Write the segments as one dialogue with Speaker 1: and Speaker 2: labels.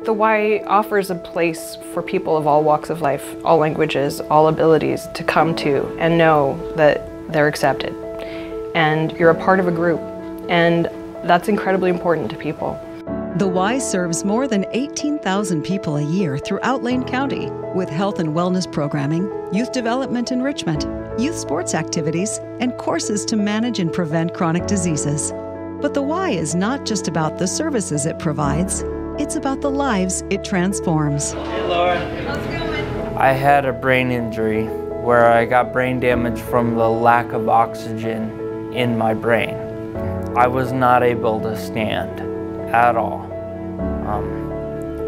Speaker 1: The Y offers a place for people of all walks of life, all languages, all abilities to come to and know that they're accepted. And you're a part of a group, and that's incredibly important to people.
Speaker 2: The Y serves more than 18,000 people a year throughout Lane County with health and wellness programming, youth development enrichment, youth sports activities, and courses to manage and prevent chronic diseases. But the Y is not just about the services it provides, it's about the lives it transforms.
Speaker 3: Hey Laura. How's it going? I had a brain injury where I got brain damage from the lack of oxygen in my brain. I was not able to stand at all.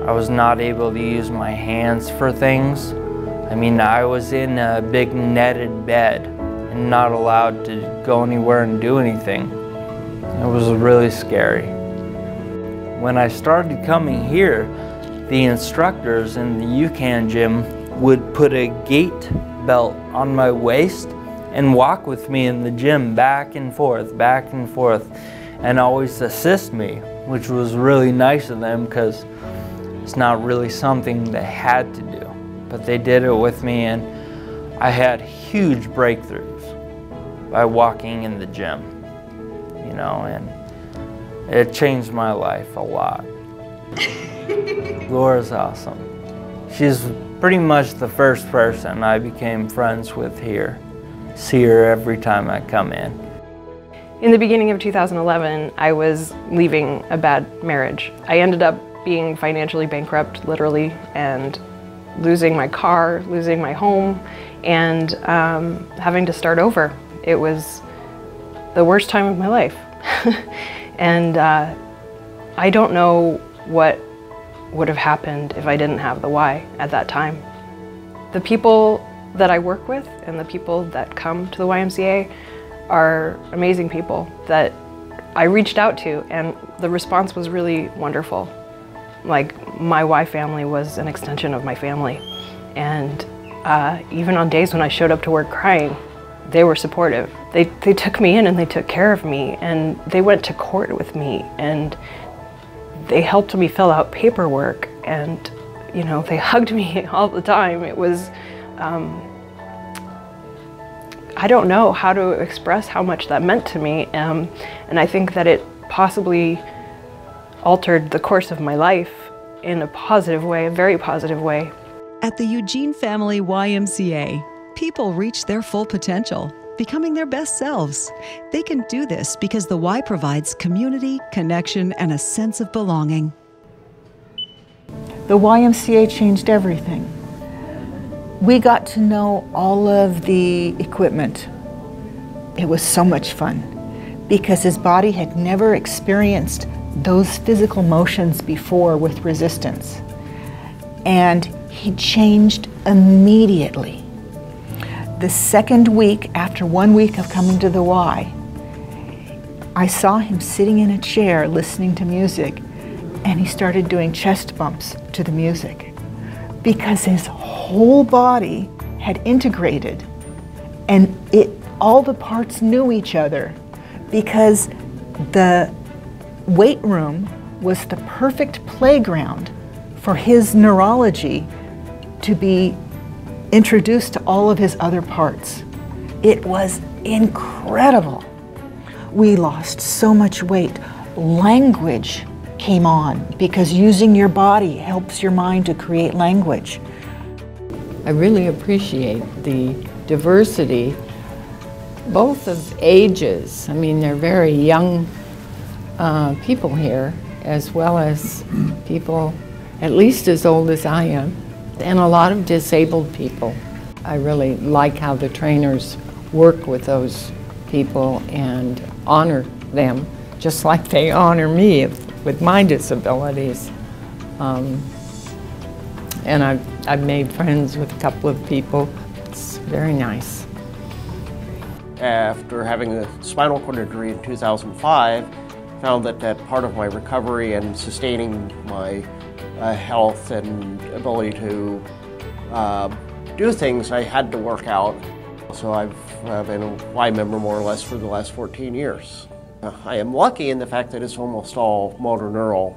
Speaker 3: I was not able to use my hands for things. I mean, I was in a big netted bed and not allowed to go anywhere and do anything. It was really scary. When I started coming here, the instructors in the UCAN gym would put a gait belt on my waist and walk with me in the gym back and forth, and always assist me, which was really nice of them because it's not really something they had to do. But they did it with me, and I had huge breakthroughs by walking in the gym, you know, and it changed my life a lot. Laura's awesome. She's pretty much the first person I became friends with here. See her every time I come in.
Speaker 1: In the beginning of 2011, I was leaving a bad marriage. I ended up being financially bankrupt, literally, and losing my car, losing my home, and having to start over. It was the worst time of my life. And I don't know what would have happened if I didn't have the Y at that time. The people that I work with and the people that come to the YMCA are amazing people that I reached out to, and the response was really wonderful. Like, my Y family was an extension of my family. And even on days when I showed up to work crying, they were supportive. They took me in and they took care of me, and they went to court with me, and they helped me fill out paperwork, and you know, they hugged me all the time. It was, I don't know how to express how much that meant to me, and I think that it possibly altered the course of my life in a positive way, a very positive way.
Speaker 2: At the Eugene Family YMCA, people reach their full potential, becoming their best selves. They can do this because the Y provides community, connection, and a sense of belonging.
Speaker 4: The YMCA changed everything. We got to know all of the equipment. It was so much fun because his body had never experienced those physical motions before with resistance. And he changed immediately. The second week, after 1 week of coming to the Y, I saw him sitting in a chair listening to music, and he started doing chest bumps to the music because his whole body had integrated, and all the parts knew each other because the weight room was the perfect playground for his neurology to be introduced to all of his other parts. It was incredible. We lost so much weight. Language came on because using your body helps your mind to create language.
Speaker 5: I really appreciate the diversity, both of ages. I mean, they're very young people here, as well as people at least as old as I am, and a lot of disabled people. I really like how the trainers work with those people and honor them, just like they honor me with my disabilities. And I've made friends with a couple of people. It's very nice.
Speaker 6: After having a spinal cord injury in 2005, found that part of my recovery and sustaining my health and ability to do things, I had to work out. So I've been a Y member more or less for the last 14 years. I am lucky in the fact that it's almost all motor neural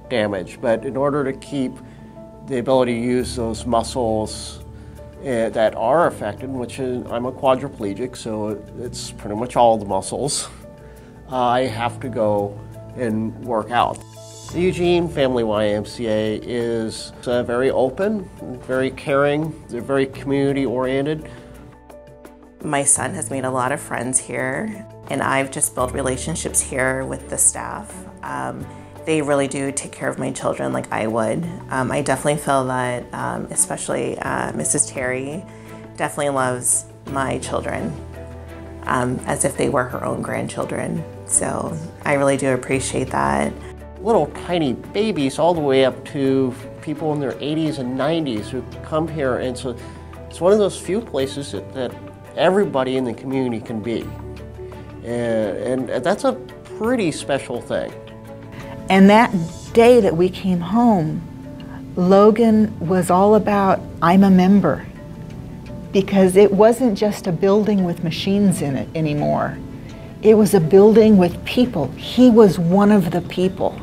Speaker 6: damage, but in order to keep the ability to use those muscles that are affected, which is, I'm a quadriplegic, so it's pretty much all the muscles, I have to go and work out. The Eugene Family YMCA is very open, very caring, they're very community oriented.
Speaker 7: My son has made a lot of friends here, and I've just built relationships here with the staff. They really do take care of my children like I would. I definitely feel that, especially Mrs. Terry, definitely loves my children as if they were her own grandchildren. So I really do appreciate that.
Speaker 6: Little tiny babies all the way up to people in their 80s and 90s who come here, and so it's one of those few places that everybody in the community can be. And that's a pretty special thing.
Speaker 4: And that day that we came home, Logan was all about, I'm a member. Because it wasn't just a building with machines in it anymore. It was a building with people. He was one of the people.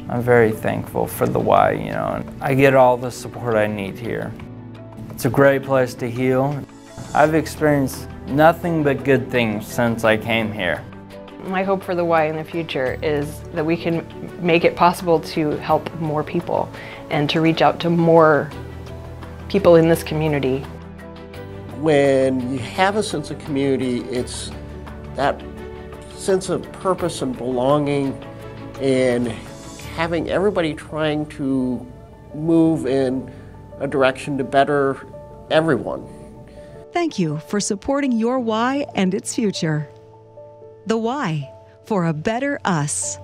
Speaker 3: I'm very thankful for the Y, you know, and I get all the support I need here. It's a great place to heal. I've experienced nothing but good things since I came here.
Speaker 1: My hope for the Y in the future is that we can make it possible to help more people and to reach out to more people in this community.
Speaker 6: When you have a sense of community, it's that sense of purpose and belonging and having everybody trying to move in a direction to better everyone.
Speaker 2: Thank you for supporting your Y and its future. The Y, for a better us.